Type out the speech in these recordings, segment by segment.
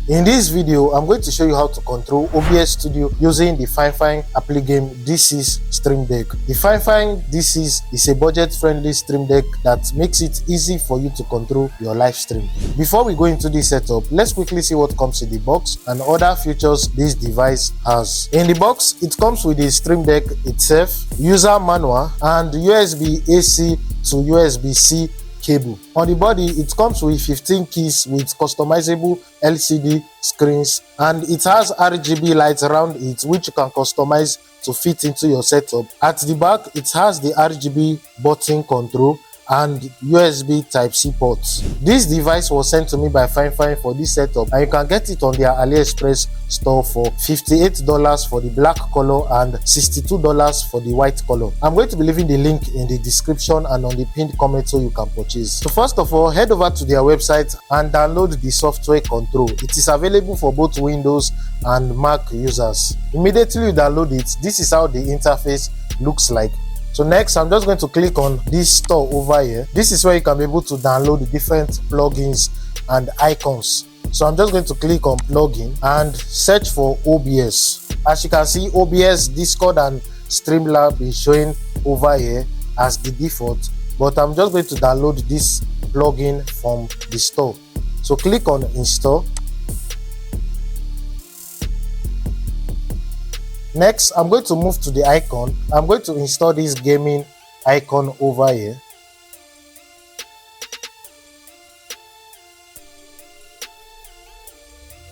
In this video, I'm going to show you how to control OBS Studio using the Fifine AmpliGame D6 Stream Deck. The Fifine D6 is a budget-friendly stream deck that makes it easy for you to control your live stream. Before we go into this setup, let's quickly see what comes in the box and other features this device has. In the box, it comes with the stream deck itself, user manual, and USB-AC to USB-C cable. On the body, it comes with 15 keys with customizable LCD screens, and it has RGB lights around it which you can customize to fit into your setup. At the back, it has the RGB button control and USB Type-C ports. This device was sent to me by Fifine for this setup, and you can get it on their AliExpress store for $58 for the black color and $62 for the white color. I'm going to be leaving the link in the description and on the pinned comment so you can purchase. So first of all, head over to their website and download the software control. It is available for both Windows and Mac users. Immediately you download it, this is how the interface looks like. So next, I'm just going to click on this store over here. This is where you can be able to download the different plugins and icons. So I'm just going to click on plugin and search for OBS. As you can see, OBS, Discord and Streamlab is showing over here as the default, but I'm just going to download this plugin from the store. So click on install. Next, I'm going to move to the icon. I'm going to install this gaming icon over here.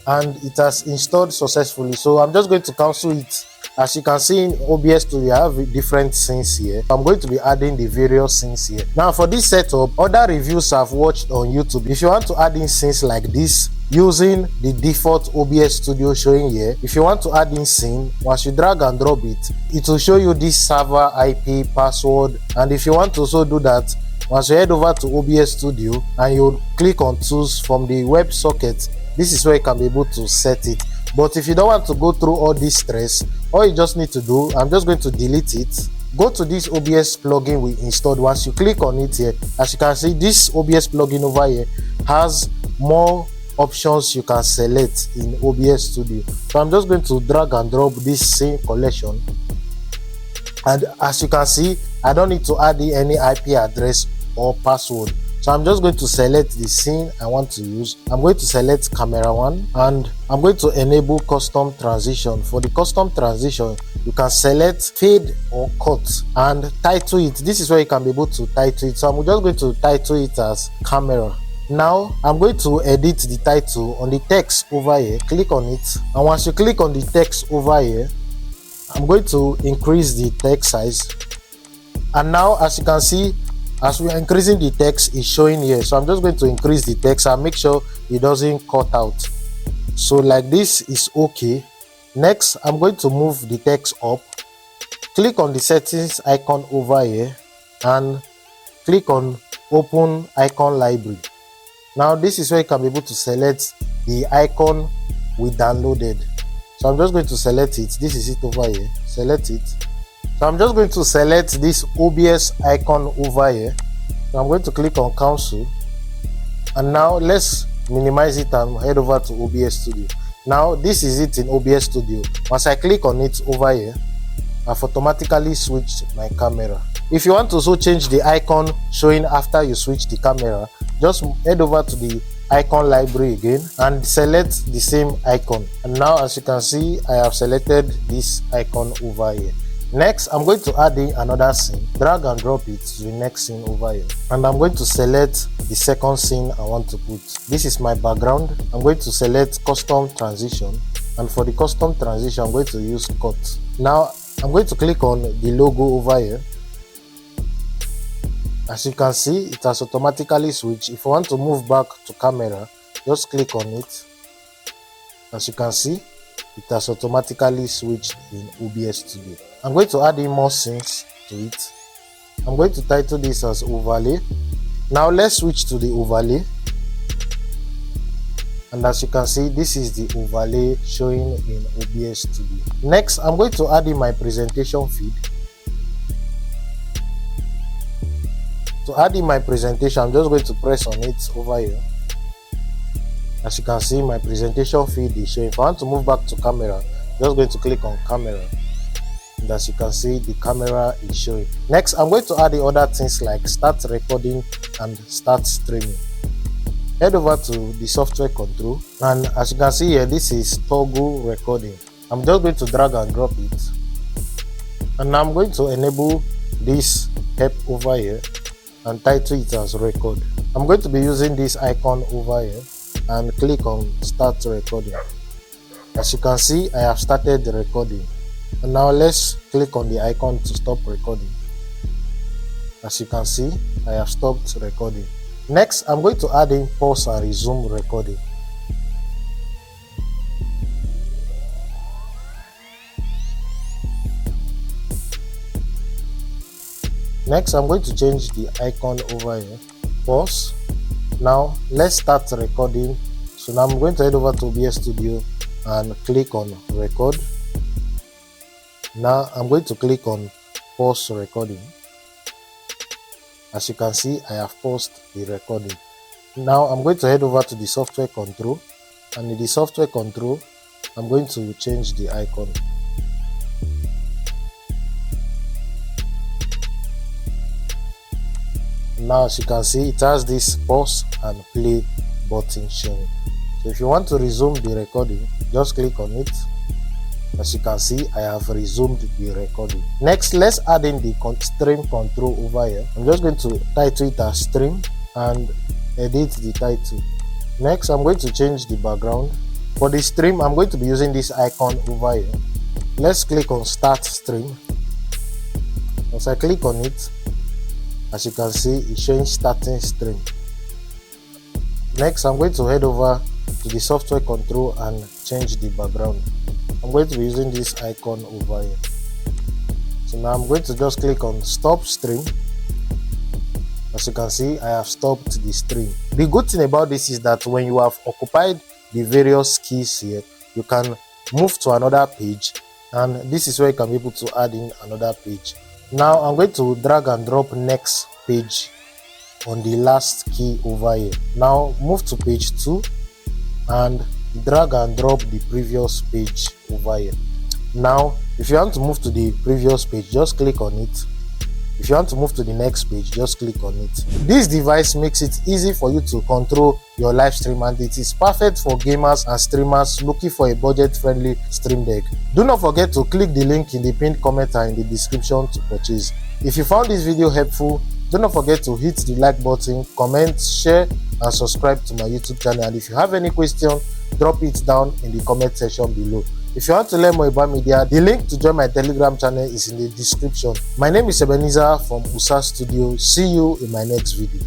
And it has installed successfully. So I'm just going to cancel it. As you can see in OBS Studio, I have different scenes here. I'm going to be adding the various scenes here. Now for this setup, other reviews I've watched on YouTube. If you want to add in scenes like this, using the default OBS Studio showing here, if you want to add in scene, once you drag and drop it, it will show you this server IP password. And if you want to also do that, once you head over to OBS Studio and you click on tools from the web socket, this is where you can be able to set it. But if you don't want to go through all this stress, all you just need to do, I'm just going to delete it. Go to this OBS plugin we installed. Once you click on it here, as you can see, this OBS plugin over here has more options you can select in OBS Studio. So I'm just going to drag and drop this scene collection, and as you can see, I don't need to add any IP address or password. So I'm just going to select the scene I want to use. I'm going to select camera 1 and I'm going to enable custom transition. For the custom transition, you can select fade or cut and title it. This is where you can be able to title it. So I'm just going to title it as camera. Now I'm going to edit the title on the text over here. Click on it, and once you click on the text over here, I'm going to increase the text size. And now as you can see, as we are increasing the text, is showing here. So I'm just going to increase the text and make sure it doesn't cut out. So like this is okay. Next, I'm going to move the text up. Click on the settings icon over here and click on open icon library. Now this is where you can be able to select the icon we downloaded. So I'm just going to select it. This is it over here. Select it. So I'm just going to select this OBS icon over here. So I'm going to click on cancel. And now let's minimize it and head over to OBS Studio. Now this is it in OBS Studio. Once I click on it over here, I've automatically switched my camera. If you want to also change the icon showing after you switch the camera, just head over to the icon library again and select the same icon. And now as you can see, I have selected this icon over here. Next, I'm going to add in another scene. Drag and drop it to the next scene over here. And I'm going to select the second scene I want to put. This is my background. I'm going to select custom transition. And for the custom transition, I'm going to use cut. Now, I'm going to click on the logo over here. As you can see, it has automatically switched. If you want to move back to camera, just click on it. As you can see, it has automatically switched in OBS Studio. I'm going to add in more scenes to it. I'm going to title this as overlay. Now let's switch to the overlay. And as you can see, this is the overlay showing in OBS Studio. Next, I'm going to add in my presentation feed. To add in my presentation, I'm just going to press on it over here. As you can see, my presentation feed is showing. If I want to move back to camera, just going to click on camera, and as you can see, the camera is showing. Next, I'm going to add the other things like start recording and start streaming. Head over to the software control, and as you can see here, this is toggle recording. I'm just going to drag and drop it, and now I'm going to enable this help over here and title it as record. I'm going to be using this icon over here and click on start recording. As you can see, I have started the recording, and now let's click on the icon to stop recording. As you can see, I have stopped recording. Next, I'm going to add in pause and resume recording. Next, I'm going to change the icon over here, pause. Now let's start recording. So now I'm going to head over to OBS Studio and click on record. Now I'm going to click on pause recording. As you can see, I have paused the recording. Now I'm going to head over to the software control, and in the software control, I'm going to change the icon. Now as you can see, it has this pause and play button showing. So if you want to resume the recording, just click on it. As you can see, I have resumed the recording. Next, let's add in the stream control over here. I'm just going to title it as stream and edit the title. Next, I'm going to change the background. For the stream, I'm going to be using this icon over here. Let's click on start stream. Once I click on it, as you can see, it's showing starting stream. Next, I'm going to head over to the software control and change the background. I'm going to be using this icon over here. So now I'm going to just click on stop stream. As you can see, I have stopped the stream. The good thing about this is that when you have occupied the various keys here, you can move to another page, and this is where you can be able to add in another page. Now I'm going to drag and drop next page on the last key over here. Now move to page 2 and drag and drop the previous page over here. Now if you want to move to the previous page, just click on it. If you want to move to the next page, just click on it. This device makes it easy for you to control your live stream, and it is perfect for gamers and streamers looking for a budget-friendly stream deck. Do not forget to click the link in the pinned comment and in the description to purchase. If you found this video helpful, do not forget to hit the like button, comment, share, and subscribe to my YouTube channel. And if you have any question, drop it down in the comment section below. If you want to learn more about media, the link to join my Telegram channel is in the description. My name is Ebenezer from OBS Studio. See you in my next video.